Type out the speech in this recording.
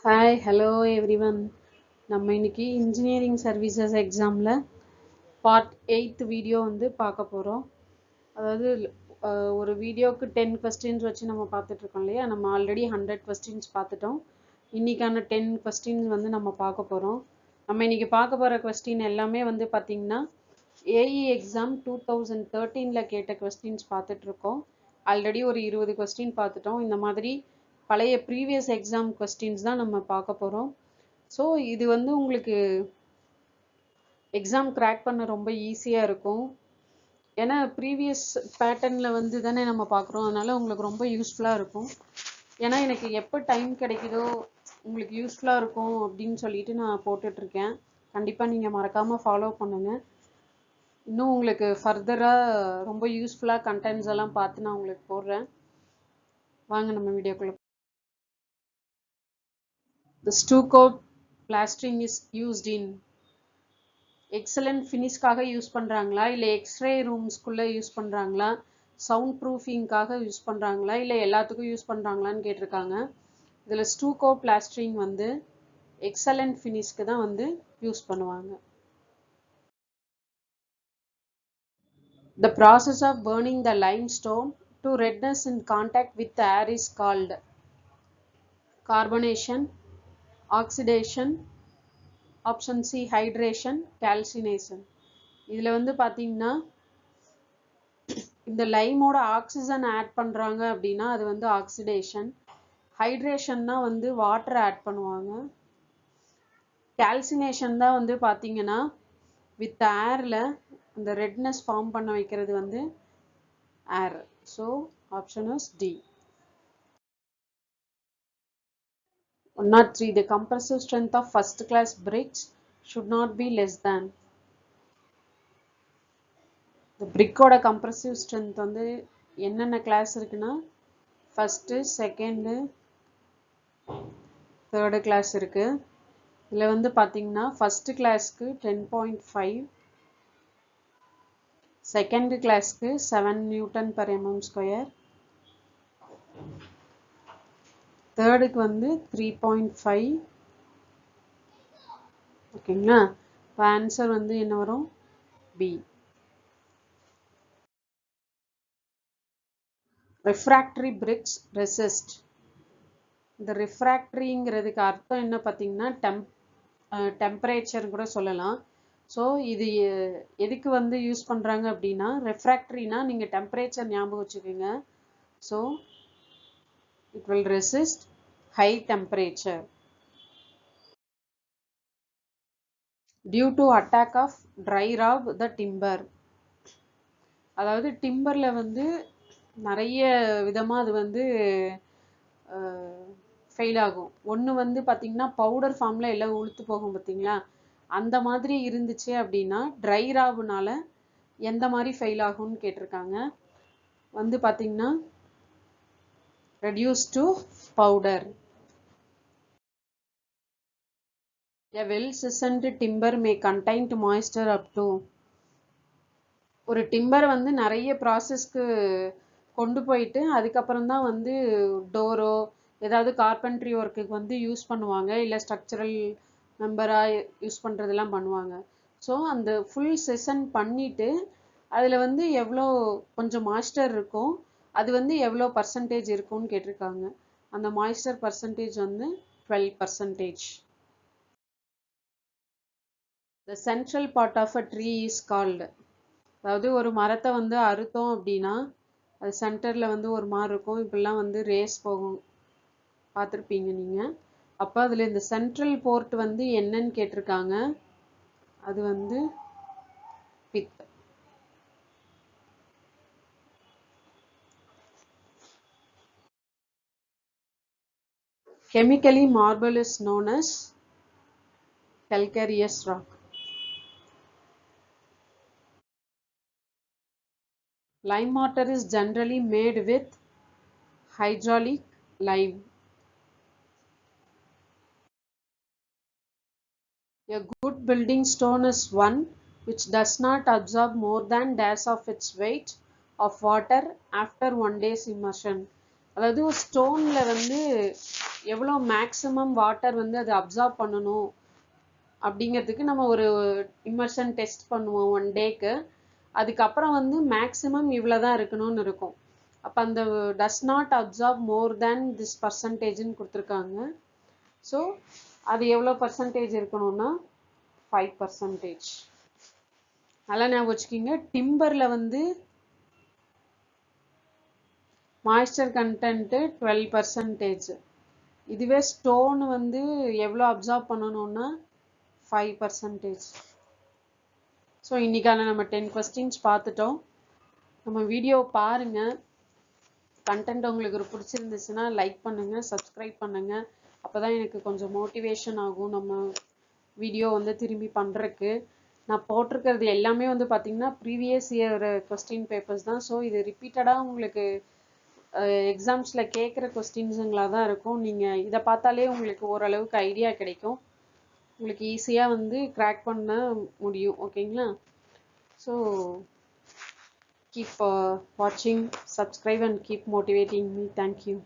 Hi hello everyone. நம்ம இன்னைக்கு engineering services எக்ஸாமில் பார்ட் 8 வீடியோ வந்து பார்க்க போகிறோம். அதாவது ஒரு வீடியோவுக்கு 10 கொஸ்டின்ஸ் வச்சு நம்ம பார்த்துட்ருக்கோம் இல்லையா. நம்ம ஆல்ரெடி 100 கொஸ்டின்ஸ் பார்த்துட்டோம். இன்றைக்கான 10 கொஸ்டின்ஸ் வந்து நம்ம பார்க்க போகிறோம். நம்ம இன்றைக்கி பார்க்க போகிற கொஸ்டின் எல்லாமே வந்து பார்த்திங்கன்னா ஏஇ எக்ஸாம் 2013 கேட்ட கொஸ்டின்ஸ் பார்த்துட்ருக்கோம். ஆல்ரெடி ஒரு 20 கொஸ்டின் பார்த்துட்டோம். இந்த மாதிரி பழைய ப்ரீவியஸ் எக்ஸாம் கொஸ்டின்ஸ் தான் நம்ம பார்க்க போகிறோம். ஸோ இது வந்து உங்களுக்கு எக்ஸாம் கிராக் பண்ண ரொம்ப ஈஸியாக இருக்கும். ஏன்னா ப்ரீவியஸ் பேட்டர்னில் வந்து தானே நம்ம பார்க்குறோம். அதனால் உங்களுக்கு ரொம்ப யூஸ்ஃபுல்லாக இருக்கும். ஏன்னா எனக்கு எப்போ டைம் கிடைக்குதோ உங்களுக்கு யூஸ்ஃபுல்லாக இருக்கும் அப்படின்னு சொல்லிட்டு நான் போட்டுட்ருக்கேன். கண்டிப்பாக நீங்கள் மறக்காமல் ஃபாலோ பண்ணுங்கள். இன்னும் உங்களுக்கு ஃபர்தராக ரொம்ப யூஸ்ஃபுல்லாக கண்டென்ட்ஸ் எல்லாம் பார்த்து நான் உங்களுக்கு போடுறேன். வாங்க நம்ம வீடியோக்குள்ளே. The stucco plastering is used in excellent ஃபினிஷ்காக யூஸ் பண்ணுறாங்களா, இல்லை எக்ஸ்ரே ரூம்ஸ்குள்ளே யூஸ் பண்ணுறாங்களா, சவுண்ட் ப்ரூஃபிங்காக யூஸ் பண்ணுறாங்களா, இல்லை எல்லாத்துக்கும் யூஸ் பண்ணுறாங்களான்னு கேட்டிருக்காங்க. இதில் ஸ்டூகோ பிளாஸ்டரிங் வந்து எக்ஸலண்ட் ஃபினிஷ்க்கு தான் வந்து யூஸ் பண்ணுவாங்க. The process of burning the limestone to redness in contact with the air is called carbonation, oxidation, option C hydration, calcination. இதில் வந்து பார்த்தீங்கன்னா இந்த லைமோட ஆக்சிஜன் ஆட் பண்ணுறாங்க அப்படின்னா அது வந்து ஆக்சிடேஷன். ஹைட்ரேஷன்னா வந்து வாட்டர் ஆட் பண்ணுவாங்க. கால்சினேஷன் தான் வந்து பார்த்தீங்கன்னா வித் ஏரில் அந்த ரெட்னஸ் ஃபார்ம் பண்ண வைக்கிறது வந்து air. So option is D. 103. The compressive strength of first class bricks should not be less than. இந்த பிரிக்கோட கம்ப்ரெசிவ் ஸ்ட்ரென்த் வந்து என்னென்ன கிளாஸ் இருக்குன்னா ஃபஸ்ட்டு, செகண்டு, தேர்டு கிளாஸ் இருக்குது. இதில் வந்து பார்த்தீங்கன்னா ஃபஸ்ட்டு கிளாஸ்க்கு 10.5, செகண்டு கிளாஸ்க்கு 7 Nm/mm², தேர்டுக்கு வந்து 3.5. ஓகேங்களா. இப்போ ஆன்சர் வந்து என்ன வரும்? பி. refractory bricks resist. இந்த ரிஃப்ராக்டரிங்கிறதுக்கு அர்த்தம் என்ன பார்த்தீங்கன்னா டெம்பரேச்சர் கூட சொல்லலாம். ஸோ இது எதுக்கு வந்து யூஸ் பண்ணுறாங்க அப்படின்னா ரெஃப்ராக்டரினா நீங்கள் டெம்பரேச்சர் ஞாபகம் வச்சுக்கோங்க. So it will resist high temperature due to attack of dry rot the timber. அதாவது டிம்பரில் வந்து நிறைய விதமாக அது வந்து ஃபெயில் ஆகும். ஒன்று வந்து பார்த்திங்கன்னா பவுடர் ஃபார்மில் எல்லாம் உளுத்து போகும் பார்த்தீங்களா, அந்த மாதிரி இருந்துச்சு அப்படின்னா ட்ரை ராப்னால எந்த மாதிரி ஃபெயில் ஆகும்னு கேட்டிருக்காங்க. வந்து பார்த்திங்கன்னா reduce to powder. A well seasoned timber may contain moisture up to. ஒரு டிம்பர் வந்து நிறைய ப்ராசஸ்க்கு கொண்டு போயிட்டு அதுக்கப்புறம் தான் வந்து டோரோ ஏதாவது கார்பென்ட்ரி ஒர்க்குக்கு வந்து யூஸ் பண்ணுவாங்க, இல்லை ஸ்ட்ரக்சரல் மெம்பராக யூஸ் பண்ணுறதெல்லாம் பண்ணுவாங்க. ஸோ அந்த ஃபுல் செஷன் பண்ணிவிட்டு அதில் வந்து எவ்வளோ கொஞ்சம் மாய்ஸ்டர் இருக்கும், அது வந்து எவ்வளோ பர்சன்டேஜ் இருக்கும்னு கேட்டிருக்காங்க. அந்த மாய்ஸ்டர் பர்சன்டேஜ் வந்து 12%. The central part of a tree is called. அதாவது ஒரு மரத்தை வந்து அறுத்தோம் அப்படின்னா அது சென்டரில் வந்து ஒரு மாதிரி இருக்கும். இப்படிலாம் வந்து ரேஸ் போகும், பார்த்துருப்பீங்க நீங்கள். அப்போ அதில் இந்த சென்ட்ரல் போர்ட் வந்து என்னன்னு கேட்டிருக்காங்க. அது வந்து பித். Chemically, marble is known as calcareous rock. Lime mortar is generally made with hydraulic lime. A good building stone is one which does not absorb more than dash of its weight of water after 1 day's immersion. அதாவது ஸ்டோன்ல வந்து எவ்வளோ maximum water வந்து அது absorb பண்ணணும் அப்படிங்கிறதுக்கு நம்ம ஒரு immersion test பண்ணுவோம் 1 டேக்கு. அதுக்கப்புறம் வந்து மேக்ஸிமம் இவ்வளோ தான் இருக்கணும்னு இருக்கும். அப்போ அந்த does not absorb more than this பர்சன்டேஜ்னு கொடுத்துருக்காங்க. ஸோ அது எவ்வளோ பர்சன்டேஜ் இருக்கணும்னா 5%. நல்லா ஞாபகம் வச்சுக்கிங்க. டிம்பரில் வந்து மாய்ஸ்சர் கண்டென்ட்டு 12%. இதுவே ஸ்டோன் வந்து எவ்வளோ அப்சார்ப் பண்ணணும்னா 5%. ஸோ இன்னைக்கான நம்ம 10 கொஸ்டின்ஸ் பார்த்துட்டோம். நம்ம வீடியோ பாருங்கள். கண்டென்ட் உங்களுக்கு பிடிச்சிருந்துச்சுன்னா லைக் பண்ணுங்கள், சப்ஸ்கிரைப் பண்ணுங்கள். அப்போ தான் எனக்கு கொஞ்சம் மோட்டிவேஷன் ஆகும் நம்ம வீடியோ வந்து திரும்பி பண்ணுறக்கு. நான் போட்டிருக்கிறது எல்லாமே வந்து பார்த்திங்கன்னா ப்ரீவியஸ் இயர் கொஸ்டின் பேப்பர்ஸ் தான். ஸோ இது ரிப்பீட்டடாக உங்களுக்கு எக்ஸாம்ஸில் கேட்குற கொஸ்டின்ஸுங்களாக தான் இருக்கும். நீங்கள் இதை பார்த்தாலே உங்களுக்கு ஓரளவுக்கு ஐடியா கிடைக்கும். உங்களுக்கு ஈஸியாக வந்து கிராக் பண்ண முடியும். ஓகேங்களா? So keep watching, subscribe and keep motivating me. Thank you.